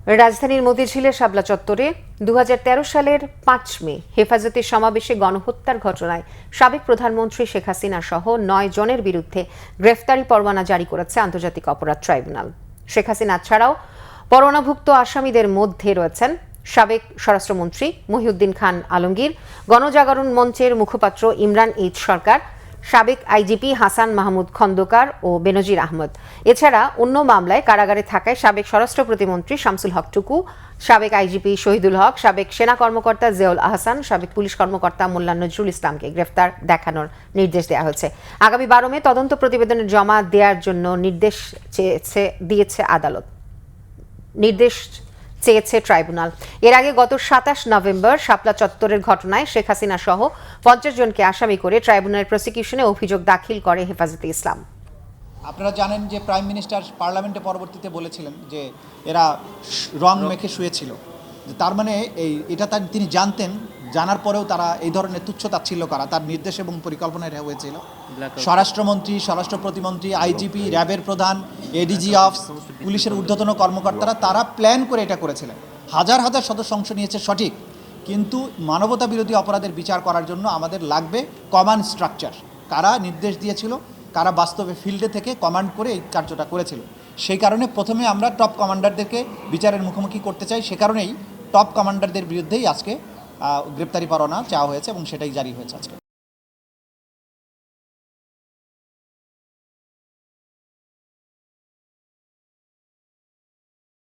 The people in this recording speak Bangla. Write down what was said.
রাজধানীর মতিঝিলে শাপলা চত্বরে 2013 সালের 5 মে হেফাজতের সমাবেশে গণহত্যার ঘটনায় সাবেক প্রধানমন্ত্রী শেখ হাসিনা সহ 9 জনের বিরুদ্ধে গ্রেফতারি পরোয়ানা জারি করেছে আন্তর্জাতিক অপরাধ ট্রাইব্যুনাল। শেখ হাসিনা ছাড়াও পরোয়ানাভুক্ত আসামিদের মধ্যে রয়েছেন সাবেক স্বরাষ্ট্রমন্ত্রী মহিউদ্দিন খান আলমগীর, গণজাগরণ মঞ্চের মুখপাত্র ইমরান ঈদ সরকার, সাবেক আইজিপি হাসান মাহমুদ খন্দকার ও বেনজির আহমদ। এছাড়া অন্য মামলায় কারাগারে থাকায় সাবেক স্বরাষ্ট্র প্রতিমন্ত্রী শামসুল হক টুকু, সাবেক আইজিপি শহীদুল হক, সাবেক সেনা কর্মকর্তা জিয়াউল আহসান, সাবেক পুলিশ কর্মকর্তা মোল্লা নজরুল ইসলামকে গ্রেফতার দেখানোর নির্দেশ দেওয়া হয়েছে। আগামী 12 মে তদন্ত প্রতিবেদনের জমা দেওয়ার জন্য নির্দেশ দিয়েছে আদালত। নির্দেশ চেয়েছে ট্রাইব্যুনাল। এর আগে গত 27 নভেম্বর শাপলা চত্বরের ঘটনায় শেখ হাসিনা সহ 50 জনকে আসামি করে ট্রাইব্যুনাল প্রসিকিউশনে অভিযোগ দাখিল করে হেফাজতে ইসলাম। আপনারা জানেন যে প্রাইম মিনিস্টার পার্লামেন্টে পরবর্তীতে বলেছিলেন যে এরা রং মেখে শুয়েছিল, তার মানে এটা তিনি জানতেন, জানার পরেও তারা এই ধরনের তুচ্ছতাচ্ছিল্য করা তার নির্দেশ এবং পরিকল্পনায় হয়েছিল। স্বরাষ্ট্রমন্ত্রী, স্বরাষ্ট্র প্রতিমন্ত্রী, আইজিপি, র্যাবের প্রধান, এডিজি অফ পুলিশের ঊর্ধ্বতন কর্মকর্তারা তারা প্ল্যান করে এটা করেছিলেন। হাজার হাজার সদস্য অংশ নিয়েছে সঠিক, কিন্তু মানবতা বিরোধী অপরাধের বিচার করার জন্য আমাদের লাগবে কমান্ড স্ট্রাকচার। কারা নির্দেশ দিয়েছিল, কারা বাস্তবে ফিল্ডে থেকে কমান্ড করে এই কার্যটা করেছিল। সেই কারণে প্রথমে আমরা টপ কমান্ডারদেরকে বিচারের মুখোমুখি করতে চাই। সে কারণেই টপ কমান্ডারদের বিরুদ্ধেই আজকে গ্রেপ্তারি পরোয়ানা চাওয়া হয়েছে এবং সেটাই জারি হয়েছে আজকে।